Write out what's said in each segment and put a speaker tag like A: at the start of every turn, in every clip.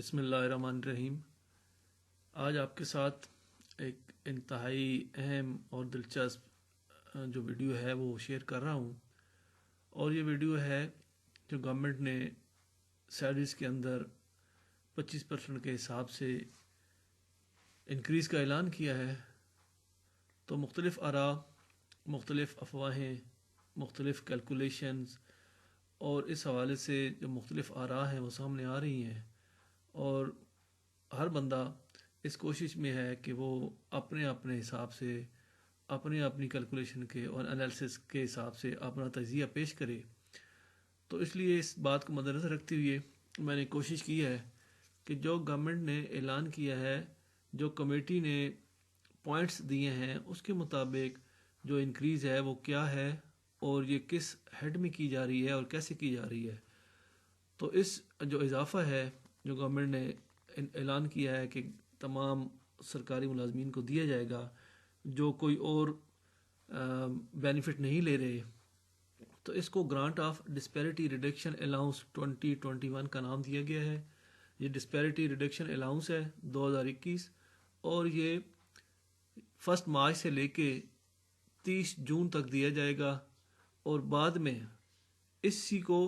A: بسم اللہ الرحمن الرحیم۔ آج آپ کے ساتھ ایک انتہائی اہم اور دلچسپ جو ویڈیو ہے وہ شیئر کر رہا ہوں، اور یہ ویڈیو ہے جو گورنمنٹ نے سیلریز کے اندر 25% کے حساب سے انکریز کا اعلان کیا ہے۔ تو مختلف آراء، مختلف افواہیں، مختلف کیلکولیشنز اور اس حوالے سے جو مختلف آراء ہیں وہ سامنے آ رہی ہیں، اور ہر بندہ اس کوشش میں ہے کہ وہ اپنے حساب سے اپنی کیلکولیشن کے اور انالیسس کے حساب سے اپنا تجزیہ پیش کرے۔ تو اس لیے اس بات کو مد نظر رکھتے ہوئے میں نے کوشش کی ہے کہ جو گورنمنٹ نے اعلان کیا ہے، جو کمیٹی نے پوائنٹس دیے ہیں، اس کے مطابق جو انکریز ہے وہ کیا ہے اور یہ کس ہیڈ میں کی جا رہی ہے اور کیسے کی جا رہی ہے۔ تو اس جو اضافہ ہے جو گورنمنٹ نے اعلان کیا ہے کہ تمام سرکاری ملازمین کو دیا جائے گا جو کوئی اور بینیفٹ نہیں لے رہے، تو اس کو grant of disparity reduction allowance 2021 کا نام دیا گیا ہے۔ یہ ڈسپیرٹی ریڈکشن الاؤنس ہے 2021، اور یہ 1 مارچ سے لے کے 30 جون تک دیا جائے گا، اور بعد میں اسی کو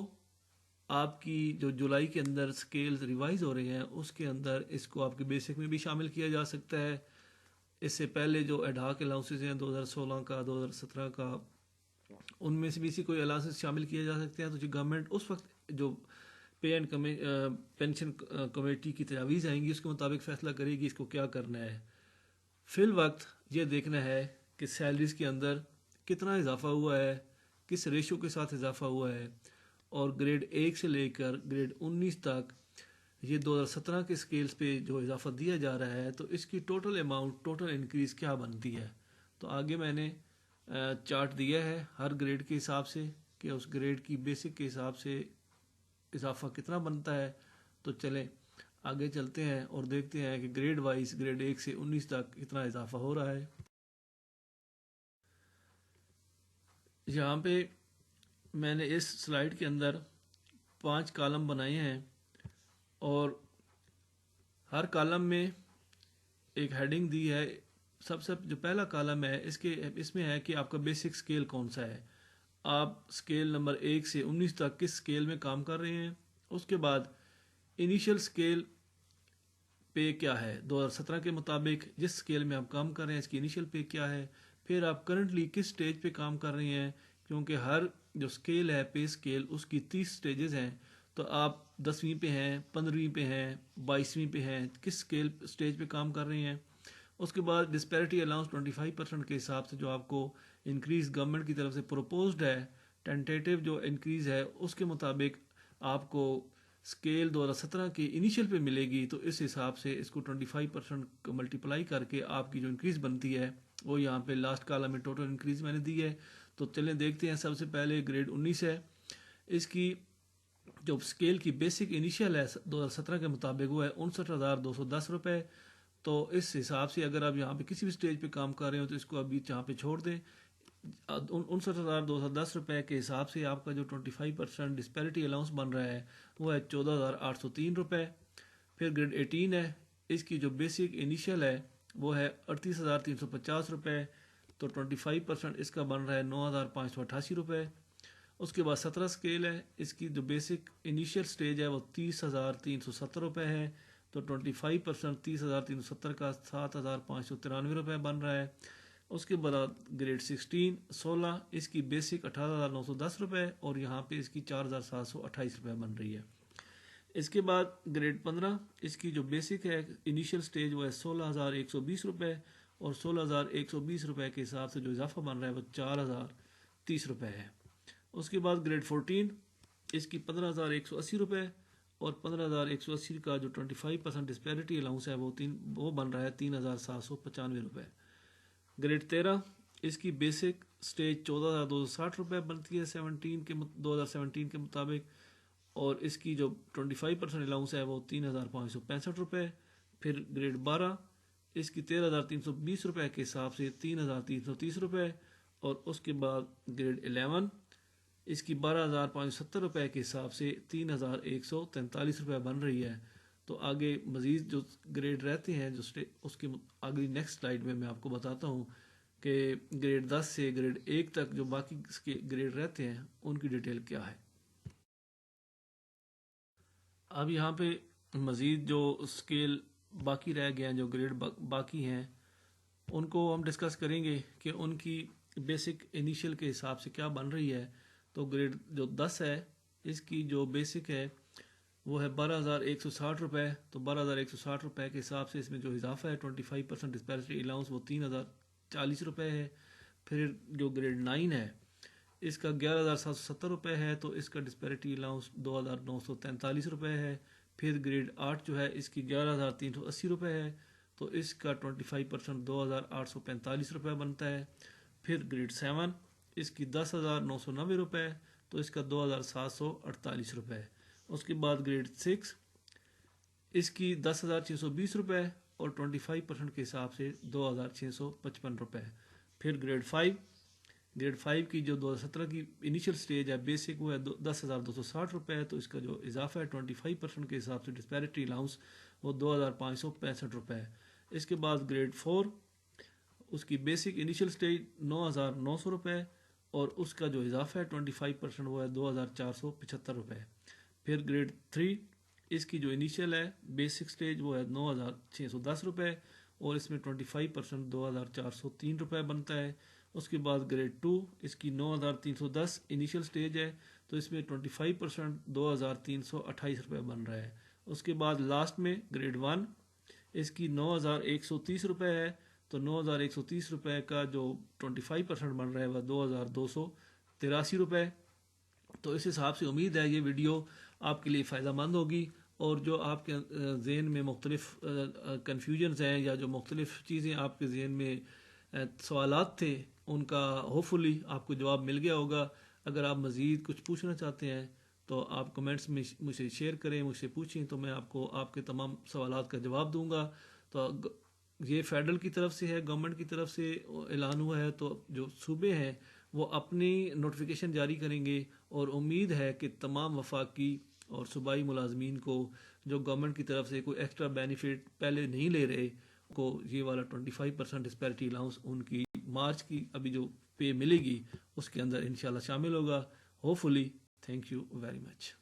A: آپ کی جو جولائی کے اندر سکیلز ریوائز ہو رہے ہیں اس کے اندر اس کو آپ کے بیسک میں بھی شامل کیا جا سکتا ہے۔ اس سے پہلے جو ایڈہاک الاؤنسز ہیں 2016 کا 2017 کا، ان میں سے بھی اسی کوئی الاؤنسز شامل کیا جا سکتے ہیں۔ تو جو گورنمنٹ اس وقت جو پے اینڈ پینشن کمیٹی کی تجاویز آئیں گی اس کے مطابق فیصلہ کرے گی اس کو کیا کرنا ہے۔ فی الوقت یہ دیکھنا ہے کہ سیلریز کے اندر کتنا اضافہ ہوا ہے، کس ریشو کے ساتھ اضافہ ہوا ہے، اور گریڈ 1 سے لے کر گریڈ 19 تک یہ 2017 کے سکیلز پہ جو اضافہ دیا جا رہا ہے تو اس کی ٹوٹل اماؤنٹ، ٹوٹل انکریز کیا بنتی ہے۔ تو آگے میں نے چارٹ دیا ہے ہر گریڈ کے حساب سے کہ اس گریڈ کی بیسک کے حساب سے اضافہ کتنا بنتا ہے۔ تو چلیں آگے چلتے ہیں اور دیکھتے ہیں کہ گریڈ وائز گریڈ 1 سے 19 تک کتنا اضافہ ہو رہا ہے۔ یہاں پہ میں نے اس سلائیڈ کے اندر 5 کالم بنائے ہیں، اور ہر کالم میں ایک ہیڈنگ دی ہے۔ سب سے جو پہلا کالم ہے اس میں ہے کہ آپ کا بیسک سکیل کون سا ہے، آپ سکیل نمبر 1 سے 19 تک کس سکیل میں کام کر رہے ہیں۔ اس کے بعد انیشل سکیل پے کیا ہے 2017 کے مطابق، جس سکیل میں آپ کام کر رہے ہیں اس کی انیشل پے کیا ہے۔ پھر آپ کرنٹلی کس سٹیج پہ کام کر رہے ہیں، کیونکہ ہر جو سکیل ہے پے سکیل اس کی 30 سٹیجز ہیں، تو آپ 10ویں پہ ہیں، 15ویں پہ ہیں، 22ویں پہ ہیں، کس سٹیج پہ کام کر رہے ہیں۔ اس کے بعد ڈسپیرٹی الاؤنس 25% کے حساب سے جو آپ کو انکریز گورنمنٹ کی طرف سے پروپوزڈ ہے، ٹینٹیٹیو جو انکریز ہے اس کے مطابق آپ کو سکیل 2017 کے انیشل پہ ملے گی، تو اس حساب سے اس کو 25% ملٹیپلائی کر کے آپ کی جو انکریز بنتی ہے وہ یہاں پہ لاسٹ کالم میں ٹوٹل انکریز میں نے دی ہے۔ تو چلیں دیکھتے ہیں۔ سب سے پہلے گریڈ 19 ہے، اس کی جو سکیل کی بیسک انیشل ہے 2017 کے مطابق وہ ہے 59,210 روپے۔ تو اس حساب سے اگر آپ یہاں پہ کسی بھی سٹیج پہ کام کر رہے ہو تو اس کو ابھی یہاں پہ چھوڑ دیں۔ 59,210 روپے کے حساب سے آپ کا جو 25% ڈسپیرٹی الاؤنس بن رہا ہے وہ ہے 14,803 روپے۔ پھر گریڈ 18 ہے، اس کی جو بیسک انیشل ہے وہ ہے 38,350 روپے، تو 25% اس کا بن رہا ہے 9,588 روپے۔ اس کے بعد 17 سکیل ہے، اس کی جو بیسک انیشل سٹیج ہے وہ 30,370 روپے ہے، تو 25% 30,370 کا 7,593 روپے بن رہا ہے۔ اس کے بعد گریڈ 16 اس کی بیسک 18,910 روپے، اور یہاں پہ اس کی 4,728 روپے بن رہی ہے۔ اس کے بعد گریڈ 15 اس کی جو بیسک ہے انیشل سٹیج وہ ہے 16,120 روپے، اور 16,120 روپے کے حساب سے جو اضافہ بن رہا ہے وہ 4,030 روپے ہے۔ اس کے بعد گریڈ 14 اس کی 15,180 روپے، اور 15,180 کا جو 25% ڈسپیرٹی الاؤنس ہے وہ بن رہا ہے 3,795 روپے۔ گریڈ 13 اس کی بیسک سٹیج 14,260 روپے بنتی ہے 2017 کے مطابق، اور اس کی جو 25% الاؤنس ہے وہ 3,565 روپے۔ پھر گریڈ 12 اس کی 13,320 روپے کے حساب سے 3,330 روپے، اور اس کے بعد گریڈ 11 اس کی 12,570 روپے کے حساب سے 3,143 روپے بن رہی ہے۔ تو آگے مزید جو گریڈ رہتے ہیں اس کی آگے نیکسٹ سلائیڈ میں آپ کو بتاتا ہوں کہ گریڈ 10 سے گریڈ 1 تک جو باقی اس کے گریڈ رہتے ہیں ان کی ڈیٹیل کیا ہے۔ اب یہاں پہ مزید جو اسکیل باقی رہ گئے ہیں، جو گریڈ باقی ہیں، ان کو ہم ڈسکس کریں گے کہ ان کی بیسک انیشیل کے حساب سے کیا بن رہی ہے۔ تو گریڈ جو 10 ہے اس کی جو بیسک ہے وہ ہے 12,160 روپے۔ تو 12,160 روپے کے حساب سے اس میں جو اضافہ ہے 25% ڈسپیرٹی الاؤنس وہ 3,040 روپے ہے۔ پھر جو گریڈ 9 ہے اس کا 11,770 روپے ہے، تو اس کا ڈسپیرٹی الاؤنس 2,943 روپے ہے۔ پھر گریڈ 8 جو ہے اس کی 11,380 روپے ہے، تو اس کا 25% 2,845 روپے بنتا ہے۔ پھر گریڈ 7 اس کی 10,990 روپے، تو اس کا 2,748 روپے ہے۔ اس کے بعد گریڈ 6 اس کی 10,620 روپے اور 25% کے حساب سے 2,655 روپے ہے۔ پھر گریڈ 5 کی جو 2017 کی انیشل سٹیج ہے بیسک وہ ہے 10,260 روپے ہے، تو اس کا جو اضافہ ہے 25% کے حساب سے ڈسپیرٹی الاؤنس وہ 2,565 روپے ہے۔ اس کے بعد گریڈ 4 اس کی بیسک انیشل سٹیج 9,900 روپے اور اس کا جو اضافہ ہے 25% وہ ہے 2,475 روپے ہے۔ پھر گریڈ 3 اس کی جو انیشل ہے بیسک سٹیج وہ ہے 9,610 روپے اور اس میں 25% 2,403 روپے بنتا ہے۔ اس کے بعد گریڈ 2 اس کی 9,310 انیشل سٹیج ہے، تو اس میں 25% 2,328 روپے بن رہا ہے۔ اس کے بعد لاسٹ میں گریڈ 1 اس کی 9,130 روپے ہے، تو 9,130 روپے کا جو 25% بن رہا ہے وہ 2,283 روپے۔ تو اس حساب سے امید ہے یہ ویڈیو آپ کے لیے فائدہ مند ہوگی، اور جو آپ کے ذہن میں مختلف کنفیوژنز ہیں یا جو مختلف چیزیں آپ کے ذہن میں سوالات تھے ان کا ہوپفلی آپ کو جواب مل گیا ہوگا۔ اگر آپ مزید کچھ پوچھنا چاہتے ہیں تو آپ کمنٹس میں مجھ سے شیئر کریں، مجھ سے پوچھیں، تو میں آپ کو آپ کے تمام سوالات کا جواب دوں گا۔ تو یہ فیڈرل کی طرف سے ہے، گورنمنٹ کی طرف سے اعلان ہوا ہے، تو جو صوبے ہیں وہ اپنی نوٹیفیکیشن جاری کریں گے، اور امید ہے کہ تمام وفاقی اور صوبائی ملازمین کو جو گورنمنٹ کی طرف سے کوئی ایکسٹرا بینیفٹ پہلے نہیں لے رہے کو یہ والا 25% ڈسپیرٹی الاؤنس ان کی مارچ کی ابھی جو پے ملے گی اس کے اندر انشاءاللہ شامل ہوگا۔ Hopefully thank you very much.